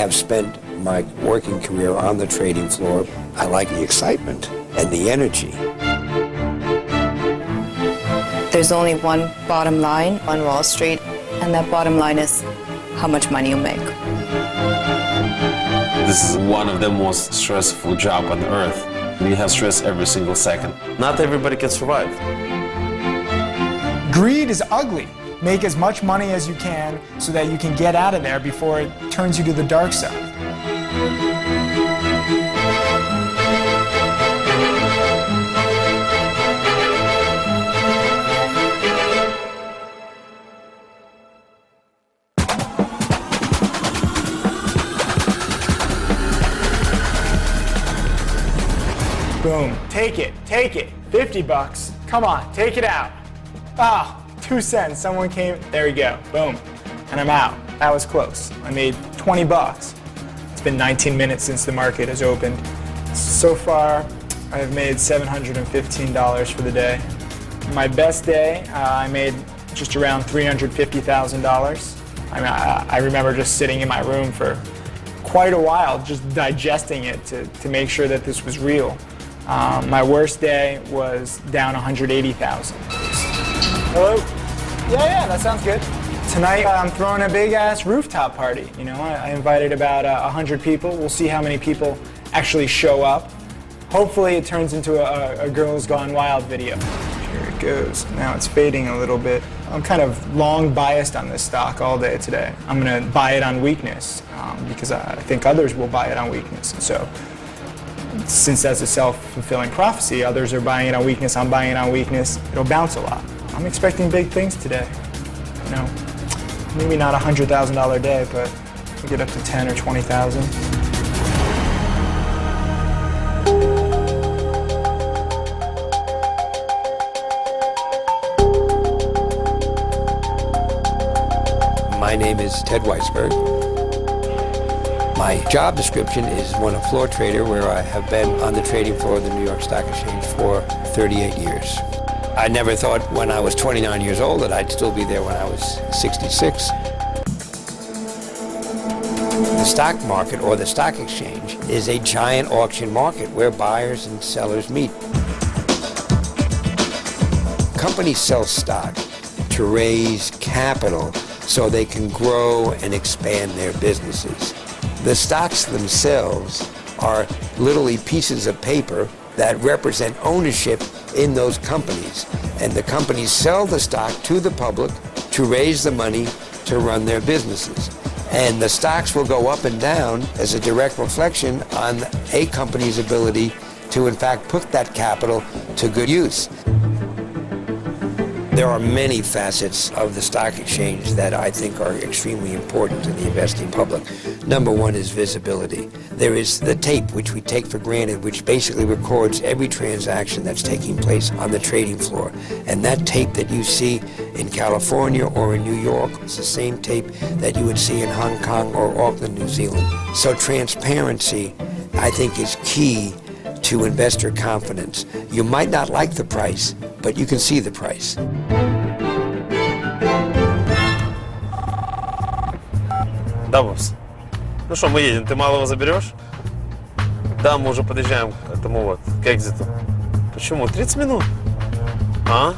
have spent my working career on the trading floor. I like the excitement and the energy. There's only one bottom line on Wall Street, and that bottom line is how much money you make. This is one of the most stressful jobs on earth. We have stress every single second. Not everybody can survive. Greed is ugly. Make as much money as you can so that you can get out of there before it turns you to the dark side. Boom. Take it. 50 bucks. Come on, take it out. Ah, 2 cents. Someone came. There we go. Boom. And I'm out. That was close. I made 20 bucks. It's been 19 minutes since the market has opened. So far, I've made $715 for the day. My best day, I made just around $350,000. I remember just sitting in my room for quite a while, just digesting it to make sure that this was real. My worst day was down 180,000. Hello? Yeah, that sounds good. Tonight I'm throwing a big ass rooftop party. You know, I invited about 100 people. We'll see how many people actually show up. Hopefully it turns into a Girls Gone Wild video. Here it goes. Now it's fading a little bit. I'm kind of long biased on this stock all day today. I'm gonna buy it on weakness because I think others will buy it on weakness. So, since that's a self-fulfilling prophecy, others are buying it on weakness, I'm buying it on weakness, it'll bounce a lot. I'm expecting big things today. You know, maybe not a $100,000 day, but we'll get up to 10 or 20,000. My name is Ted Weisberg. My job description is one of floor trader, where I have been on the trading floor of the New York Stock Exchange for 38 years. I never thought when I was 29 years old that I'd still be there when I was 66. The stock market, or the stock exchange, is a giant auction market where buyers and sellers meet. Companies sell stock to raise capital so they can grow and expand their businesses. The stocks themselves are literally pieces of paper that represent ownership in those companies. And the companies sell the stock to the public to raise the money to run their businesses. And the stocks will go up and down as a direct reflection on a company's ability to, in fact, put that capital to good use. There are many facets of the stock exchange that I think are extremely important to the investing public. Number one is visibility. There is the tape, which we take for granted, which basically records every transaction that's taking place on the trading floor. And that tape that you see in California or in New York is the same tape that you would see in Hong Kong or Auckland, New Zealand. So transparency, I think, is key to investor confidence. You might not like the price, but you can see the price. Да, босс. Ну что, мы едем, ты малого заберешь? Да, мы уже подъезжаем к этому вот, к экзиту. Почему? 30 минут? А?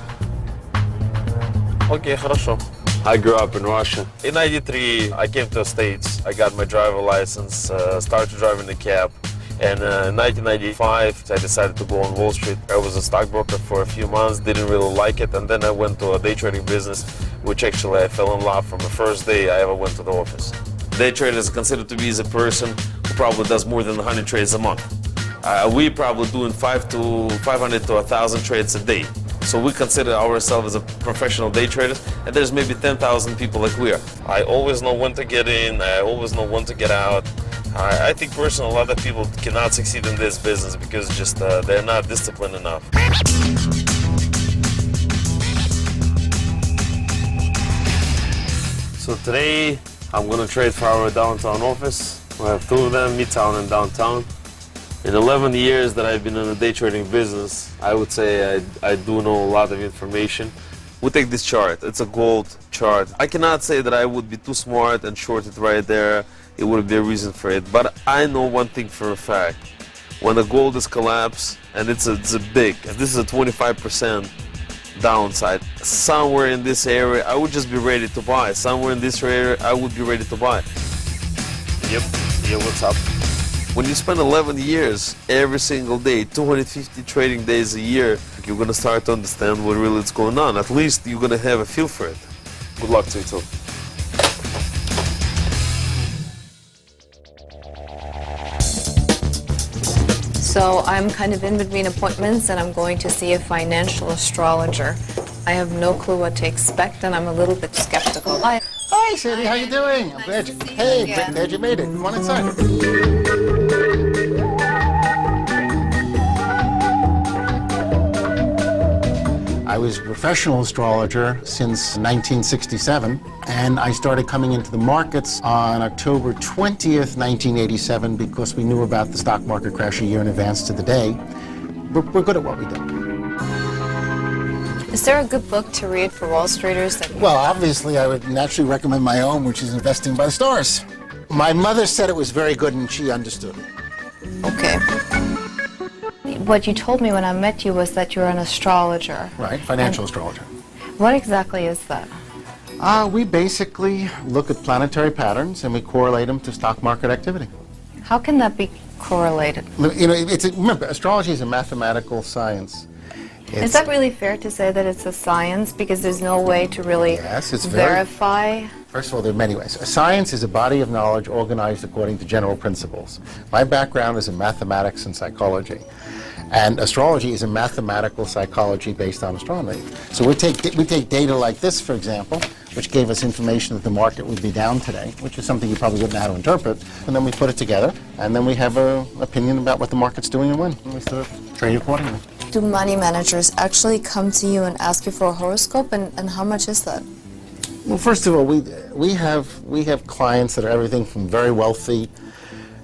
Окей, хорошо. I grew up in Russia. In '93, I came to the States. I got my driver license, started driving the cab. And in 1995, I decided to go on Wall Street. I was a stockbroker for a few months, didn't really like it, and then I went to a day trading business, which actually I fell in love from the first day I ever went to the office. Day trader is considered to be a person who probably does more than 100 trades a month. We probably doing 500 to 1,000 trades a day. So we consider ourselves as a professional day traders, and there's maybe 10,000 people like we are. I always know when to get in, I always know when to get out. I think personally a lot of people cannot succeed in this business because just they're not disciplined enough. So today I'm going to trade for our downtown office. We have two of them, Midtown and downtown. In 11 years that I've been in the day trading business, I would say I do know a lot of information. We take this chart, it's a gold chart. I cannot say that I would be too smart and short it right there. it would be a reason for it. But I know one thing for a fact. When the gold is collapsed, and it's a big, this is a 25% downside, somewhere in this area, I would just be ready to buy. Somewhere in this area, I would be ready to buy. Yep, yeah, what's up? When you spend 11 years, every single day, 250 trading days a year, you're gonna start to understand what really is going on. At least you're gonna have a feel for it. Good luck to you too. So I'm kind of in between appointments and I'm going to see a financial astrologer. I have no clue what to expect and I'm a little bit skeptical. Hi, Sandy. How you doing? I'm glad you. Hey, glad you made it. Come on inside. I was a professional astrologer since 1967, and I started coming into the markets on October 20th, 1987, because we knew about the stock market crash a year in advance to the day. We're good at what we do. Is there a good book to read for Wall Streeters? Well, obviously, I would naturally recommend my own, which is Investing by the Stars. My mother said it was very good, and she understood it. Okay. What you told me when I met you was that you're an astrologer. Right, financial astrologer. What exactly is that? We basically look at planetary patterns, and we correlate them to stock market activity. How can that be correlated? You know, remember, astrology is a mathematical science. Is that really fair to say that it's a science because there's no way to really verify? First of all, there are many ways. Science is a body of knowledge organized according to general principles. My background is in mathematics and psychology, and astrology is a mathematical psychology based on astronomy. So we take data like this, for example, which gave us information that the market would be down today, which is something you probably wouldn't know how to interpret, and then we put it together, and then we have an opinion about what the market's doing and when, and we sort of trade accordingly. Do money managers actually come to you and ask you for a horoscope, and how much is that? Well, first of all, we have clients that are everything from very wealthy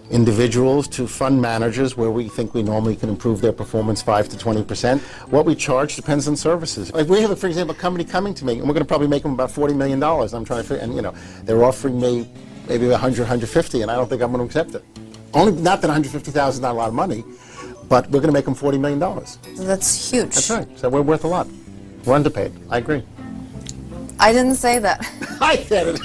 individuals to fund managers where we think we normally can improve their performance 5 to 20%. What we charge depends on services. Like we have, for example, a company coming to me, and we're going to probably make them about $40 million. I'm trying to figure, and you know, they're offering me maybe 100, 150, and I don't think I'm going to accept it. Only, not that 150,000 is not a lot of money, but we're going to make them $40 million. That's huge. That's right. So we're worth a lot. We're underpaid. I agree. I didn't say that. I said it.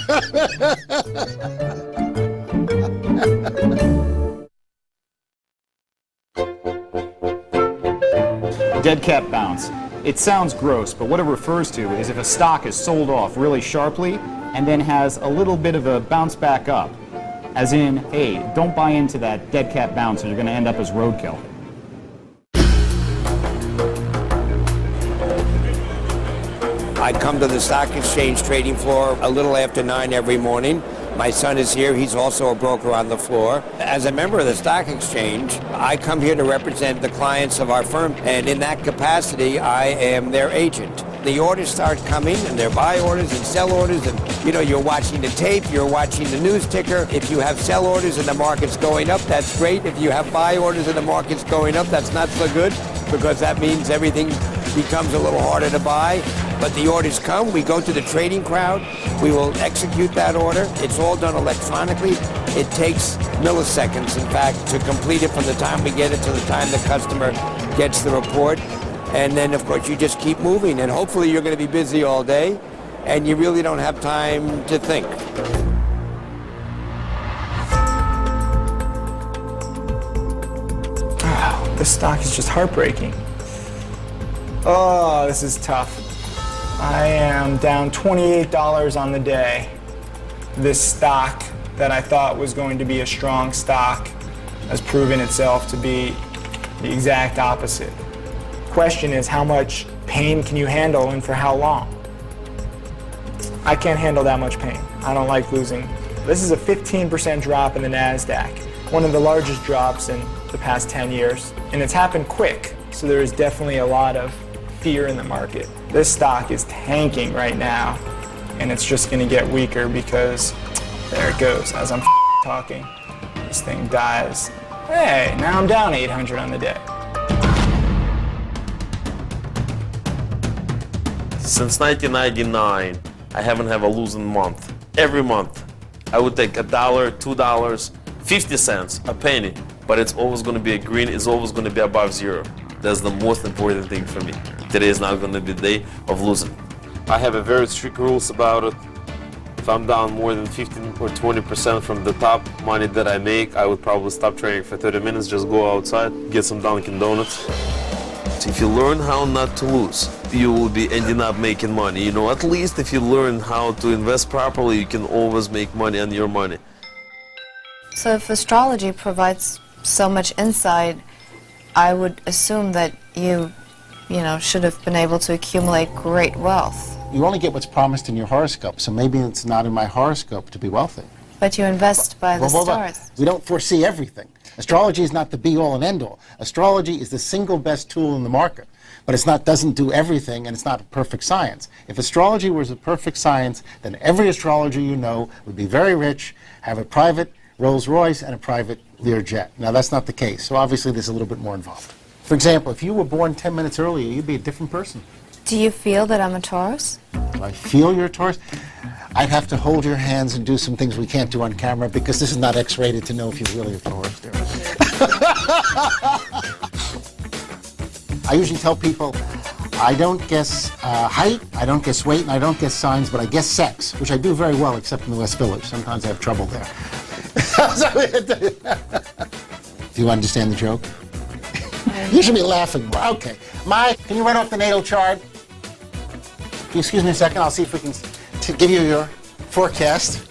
Dead cat bounce. It sounds gross, but what it refers to is if a stock is sold off really sharply and then has a little bit of a bounce back up. As in, hey, don't buy into that dead cat bounce or you're going to end up as roadkill. I come to the stock exchange trading floor a little after 9 every morning. My son is here. He's also a broker on the floor. As a member of the stock exchange, I come here to represent the clients of our firm, and in that capacity, I am their agent. The orders start coming, and they're buy orders and sell orders, and you know, you're watching the tape, you're watching the news ticker. If you have sell orders and the market's going up, that's great. If you have buy orders and the market's going up, that's not so good, because that means everything becomes a little harder to buy. But the orders come, we go to the trading crowd, we will execute that order. It's all done electronically. It takes milliseconds, in fact, to complete it from the time we get it to the time the customer gets the report. And then, of course, you just keep moving, and hopefully you're going to be busy all day, and you really don't have time to think. Oh, this stock is just heartbreaking. Oh, this is tough. I am down $28 on the day. This stock that I thought was going to be a strong stock has proven itself to be the exact opposite. Question is, how much pain can you handle and for how long? I can't handle that much pain. I don't like losing. This is a 15% drop in the NASDAQ, one of the largest drops in the past 10 years. And it's happened quick, so there is definitely a lot of fear in the market. This stock is tanking right now, and it's just gonna get weaker because there it goes. As I'm talking, this thing dies. Hey, now I'm down 800 on the day. Since 1999, I haven't had a losing month. Every month, I would take $1, $2, 50 cents, a penny, but it's always going to be a green, it's always going to be above zero. That's the most important thing for me. Today is not going to be the day of losing. I have a very strict rules about it. If I'm down more than 15 or 20% from the top money that I make, I would probably stop trading for 30 minutes, just go outside, get some Dunkin' Donuts. If you learn how not to lose, you will be ending up making money. You know, at least if you learn how to invest properly, you can always make money on your money. So if astrology provides so much insight, I would assume that you should have been able to accumulate great wealth. You only get what's promised in your horoscope, so maybe it's not in my horoscope to be wealthy. But you invest by the stars. We don't foresee everything. Astrology is not the be-all and end-all. Astrology is the single best tool in the market, but doesn't do everything, and it's not a perfect science. If astrology was a perfect science, then every astrologer you know would be very rich, have a private Rolls-Royce and a private Learjet. Now, that's not the case, so obviously there's a little bit more involved. For example, if you were born 10 minutes earlier, you'd be a different person. Do you feel that I'm a Taurus? Do I feel you're a Taurus? I'd have to hold your hands and do some things we can't do on camera because this is not X-rated to know if you're really a Taurus. I usually tell people I don't guess height, I don't guess weight, and I don't guess signs, but I guess sex, which I do very well except in the West Village. Sometimes I have trouble there. Do you understand the joke? You should be laughing more. Okay. Mike, can you run off the natal chart? Excuse me a second. I'll see if we can give you your forecast.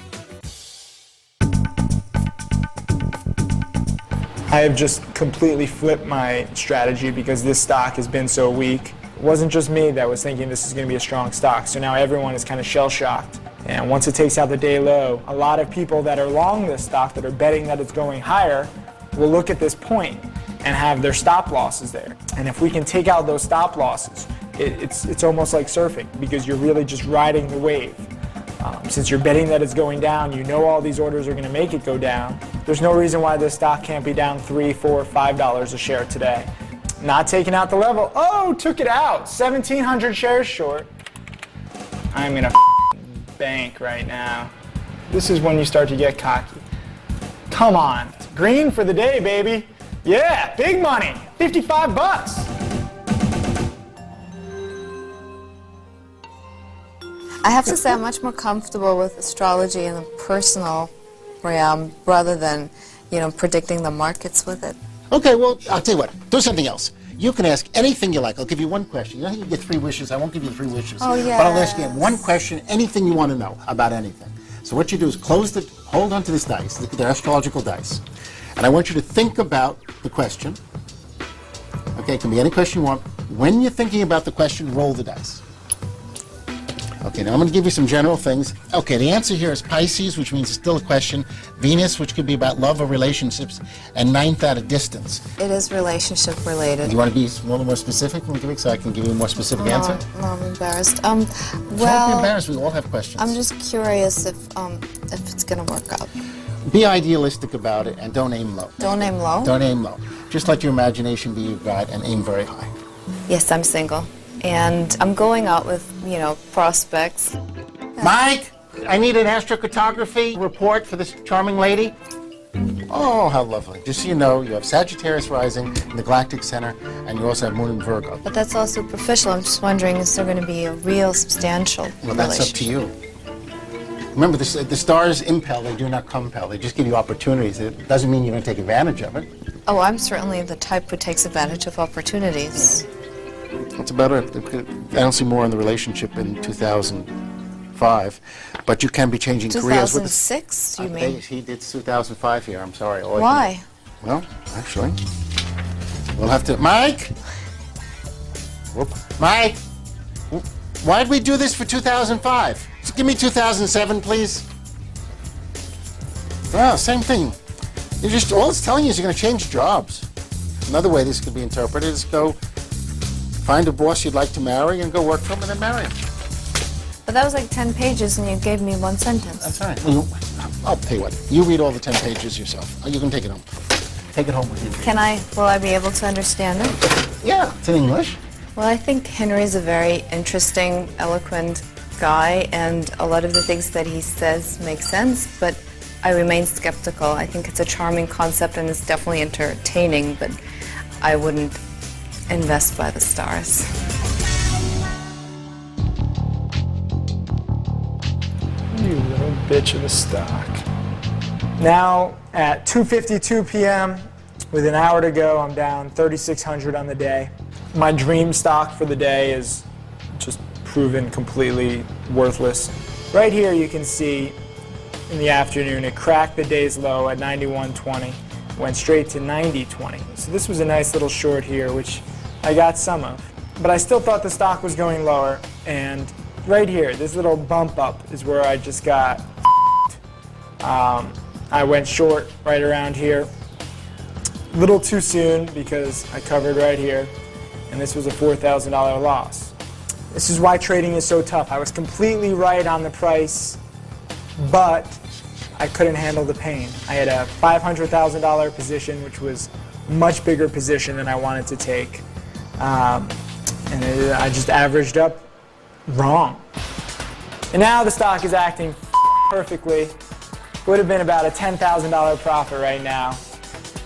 I have just completely flipped my strategy because this stock has been so weak. It wasn't just me that was thinking this is going to be a strong stock, so now everyone is kind of shell-shocked. And once it takes out the day low, a lot of people that are long this stock, that are betting that it's going higher, will look at this point and have their stop losses there. And if we can take out those stop losses, it's almost like surfing because you're really just riding the wave. Since you're betting that it's going down, you know all these orders are going to make it go down. There's no reason why this stock can't be down $3, $4, $5 a share today. Not taking out the level. Oh, took it out. 1,700 shares short. I'm in a bank right now. This is when you start to get cocky. Come on. Green for the day, baby. Yeah, big money. 55 bucks. I have to say I'm much more comfortable with astrology in the personal realm rather than, predicting the markets with it. Okay, well, I'll tell you what. Do something else. You can ask anything you like. I'll give you one question. You know how you get 3 wishes? I won't give you 3 wishes. Oh, yeah. But I'll ask you one question, anything you want to know about anything. So what you do is hold on to this dice, the astrological dice, and I want you to think about the question. Okay, it can be any question you want. When you're thinking about the question, roll the dice. Okay, now I'm going to give you some general things. Okay, the answer here is Pisces, which means it's still a question. Venus, which could be about love or relationships. And 9th out of distance. It is relationship related. Do you want to be a little more specific so I can give you a more specific answer? No, I'm embarrassed. Don't be embarrassed. We all have questions. I'm just curious if it's going to work out. Be idealistic about it and don't aim low. Don't aim low? Don't aim low. Just let your imagination be your guide and aim very high. Yes, I'm single. And I'm going out with, prospects. Mike, I need an astrocartography report for this charming lady. Oh, how lovely. Just so you know, you have Sagittarius rising in the galactic center, and you also have Moon in Virgo. But that's all superficial. I'm just wondering, is there going to be a real substantial Well, that's up to you. Remember, the stars impel, they do not compel. They just give you opportunities. It doesn't mean you're going to take advantage of it. Oh, I'm certainly the type who takes advantage of opportunities. It's about it. I don't see more in the relationship in 2005, but you can be changing careers with 2006, you mean? He did 2005 here. I'm sorry. Why? Well, actually, we'll have to. Mike, Mike, why'd we do this for 2005? Just give me 2007, please. Well, same thing. All it's telling you is you're going to change jobs. Another way this could be interpreted is go find a boss you'd like to marry and go work for him and then marry him. But that was like 10 pages and you gave me 1 sentence. That's all right. Well, I'll tell you what. You read all the 10 pages yourself. You can take it home. Take it home with you. Will I be able to understand it? Yeah, it's in English. Well, I think Henry's a very interesting, eloquent guy, and a lot of the things that he says make sense, but I remain skeptical. I think it's a charming concept and it's definitely entertaining, but I wouldn't invest by the stars. You little bitch of a stock. Now at 2:52 p.m., with an hour to go, I'm down 3,600 on the day. My dream stock for the day is just proven completely worthless. Right here you can see in the afternoon it cracked the day's low at 91.20, went straight to 90.20. So this was a nice little short here, which I got some of. But I still thought the stock was going lower, and right here, this little bump up is where I just got I went short right around here. A little too soon because I covered right here, and this was a $4,000 loss. This is why trading is so tough. I was completely right on the price, but I couldn't handle the pain. I had a $500,000 position, which was a much bigger position than I wanted to take. I just averaged up wrong. And now the stock is acting perfectly. Would have been about a $10,000 profit right now,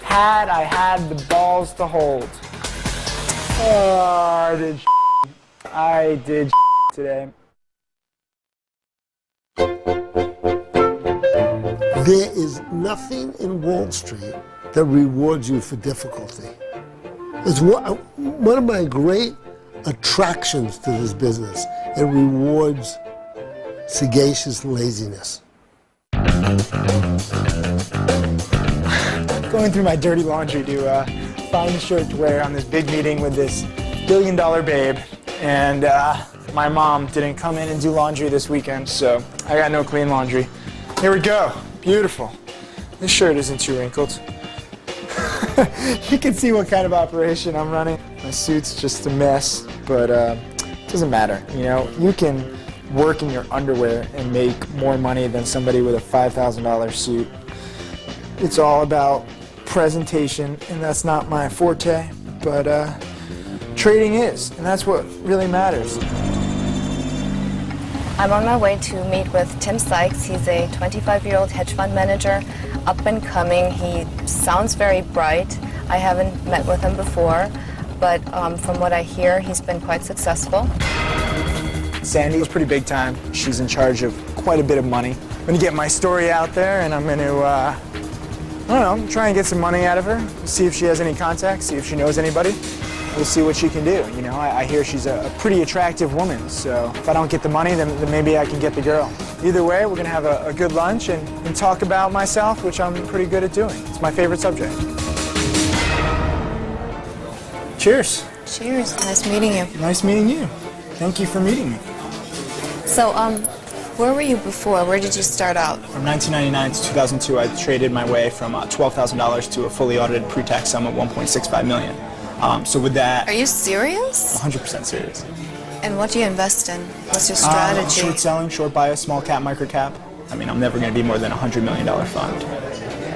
had I had the balls to hold. Oh, I did today. There is nothing in Wall Street that rewards you for difficulty. It's one of my great attractions to this business. It rewards sagacious laziness. Going through my dirty laundry to find a shirt to wear on this big meeting with this billion-dollar babe, and my mom didn't come in and do laundry this weekend, so I got no clean laundry. Here we go. Beautiful. This shirt isn't too wrinkled. You can see what kind of operation I'm running. My suit's just a mess, but it doesn't matter. You know, you can work in your underwear and make more money than somebody with a $5,000 suit. It's all about presentation, and that's not my forte, but trading is, and that's what really matters. I'm on my way to meet with Tim Sykes. He's a 25-year-old hedge fund manager, up and coming. He sounds very bright. I haven't met with him before, but from what I hear, he's been quite successful. Sandy's pretty big time. She's in charge of quite a bit of money. I'm gonna get my story out there, and I'm gonna, I don't know, try and get some money out of her, see if she has any contacts, see if she knows anybody. We'll see what she can do. You know, I hear she's a pretty attractive woman, so if I don't get the money, then maybe I can get the girl. Either way, we're gonna have a good lunch and talk about myself, which I'm pretty good at doing. It's my favorite subject. Cheers. Cheers. Nice meeting you. Nice meeting you. Thank you for meeting me. So, where were you before? Where did you start out? From 1999 to 2002, I traded my way from $12,000 to a fully audited pre-tax sum of $1.65 million. So with that... Are you serious? 100% serious. And what do you invest in? What's your strategy? Short selling, short bias, small cap, micro cap. I mean, I'm never going to be more than a $100 million fund.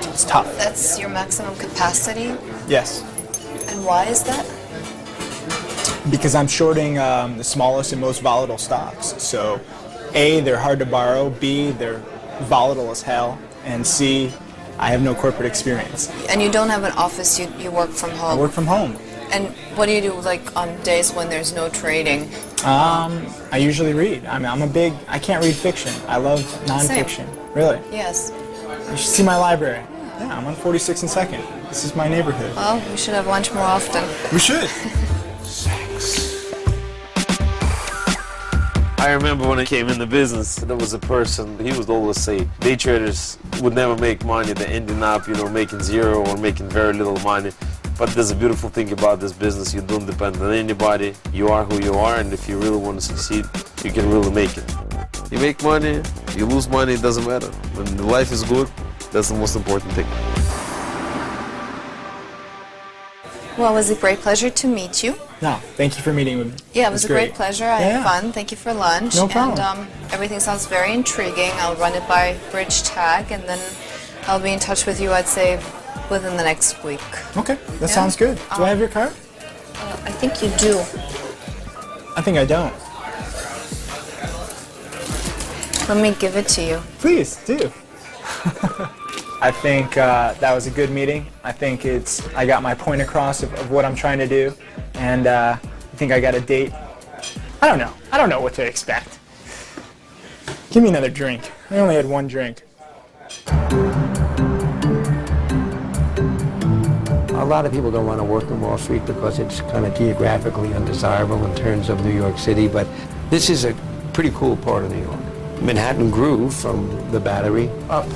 It's tough. That's your maximum capacity? Yes. And why is that? Because I'm shorting the smallest and most volatile stocks. So, A, they're hard to borrow. B, they're volatile as hell. And C, I have no corporate experience. And you don't have an office, you work from home? I work from home. And what do you do, like, on days when there's no trading? I usually read. I mean, I can't read fiction. I love nonfiction. Same. Really? Yes. You should see my library. Yeah, I'm on 46th and 2nd. This is my neighborhood. Well, we should have lunch more often. We should. I remember when I came in the business, there was a person, he would always say, day traders would never make money, they're ending up, making zero or making very little money. But there's a beautiful thing about this business, you don't depend on anybody, you are who you are, and if you really want to succeed, you can really make it. You make money, you lose money, it doesn't matter. When life is good, that's the most important thing. Well, it was a great pleasure to meet you. No, thank you for meeting with me. Yeah, it was a great pleasure. I had fun. Thank you for lunch. No problem. And everything sounds very intriguing. I'll run it by Bridge Tag, and then I'll be in touch with you, I'd say, within the next week. Okay, that sounds good. Do I have your card? I think you do. I think I don't. Let me give it to you. Please, do. I think that was a good meeting. I think I got my point across of what I'm trying to do, and I think I got a date. I don't know. I don't know what to expect. Give me another drink. I only had one drink. A lot of people don't want to work in Wall Street because it's kind of geographically undesirable in terms of New York City, but this is a pretty cool part of New York. Manhattan grew from the Battery up.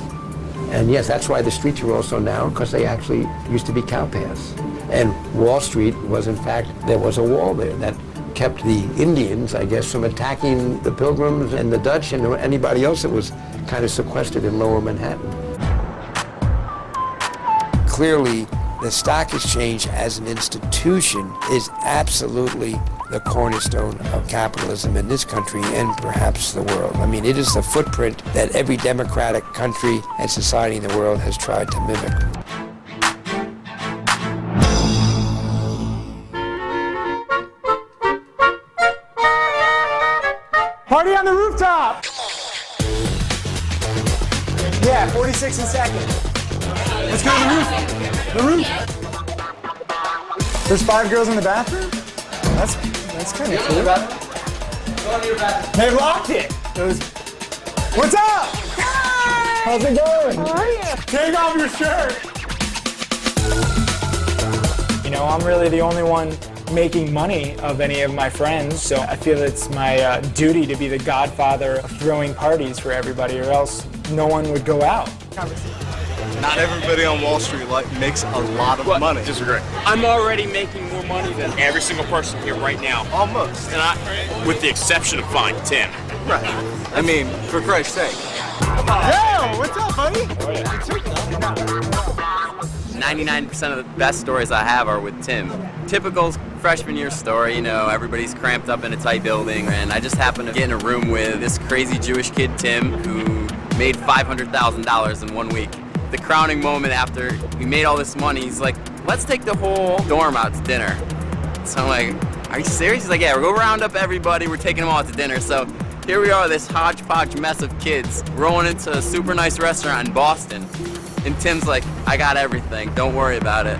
And yes, that's why the streets are also narrow, because they actually used to be cow paths. And Wall Street was, in fact, there was a wall there that kept the Indians, I guess, from attacking the Pilgrims and the Dutch and anybody else that was kind of sequestered in lower Manhattan. Clearly, the stock exchange as an institution is absolutely the cornerstone of capitalism in this country and perhaps the world. I mean, it is the footprint that every democratic country and society in the world has tried to mimic. Party on the rooftop! Yeah, 46 and second. Let's go to the roof. The roof. There's 5 girls in the bathroom? That's kind of cool. They locked it. What's up? How's it going? How are you? Take off your shirt. You know, I'm really the only one making money of any of my friends, so I feel it's my duty to be the godfather of throwing parties for everybody, or else no one would go out. Not everybody on Wall Street makes a lot of money. Disagree. I'm already making more money than every single person here right now. Almost. And with the exception of fine Tim. Right. I mean, for Christ's sake. Yo, what's up, buddy? 99% of the best stories I have are with Tim. Typical freshman year story, you know, everybody's cramped up in a tight building, and I just happened to get in a room with this crazy Jewish kid, Tim, who made $500,000 in 1 week. The crowning moment after we made all this money, he's like, let's take the whole dorm out to dinner. So I'm like, are you serious? He's like, yeah, we'll go round up everybody, we're taking them all out to dinner. So here we are, this hodgepodge mess of kids, rolling into a super nice restaurant in Boston. And Tim's like, I got everything, don't worry about it.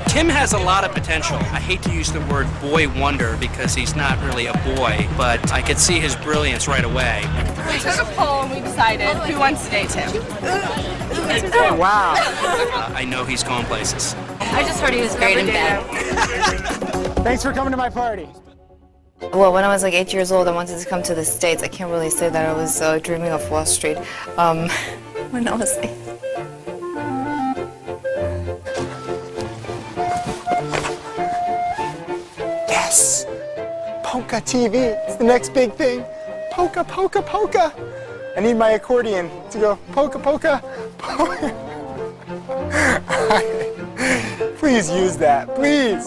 Tim has a lot of potential. I hate to use the word boy wonder because he's not really a boy, but I could see his brilliance right away. We took a poll and we decided who wants to date Tim. Oh, wow. I know he's going places. I just heard he was great in bed. Thanks for coming to my party. Well, when I was like 8 years old, I wanted to come to the States. I can't really say that I was dreaming of Wall Street when I was 8. Yes! Polka TV. It's the next big thing. Polka, polka, polka. I need my accordion to go polka, polka, polka. Please use that, please.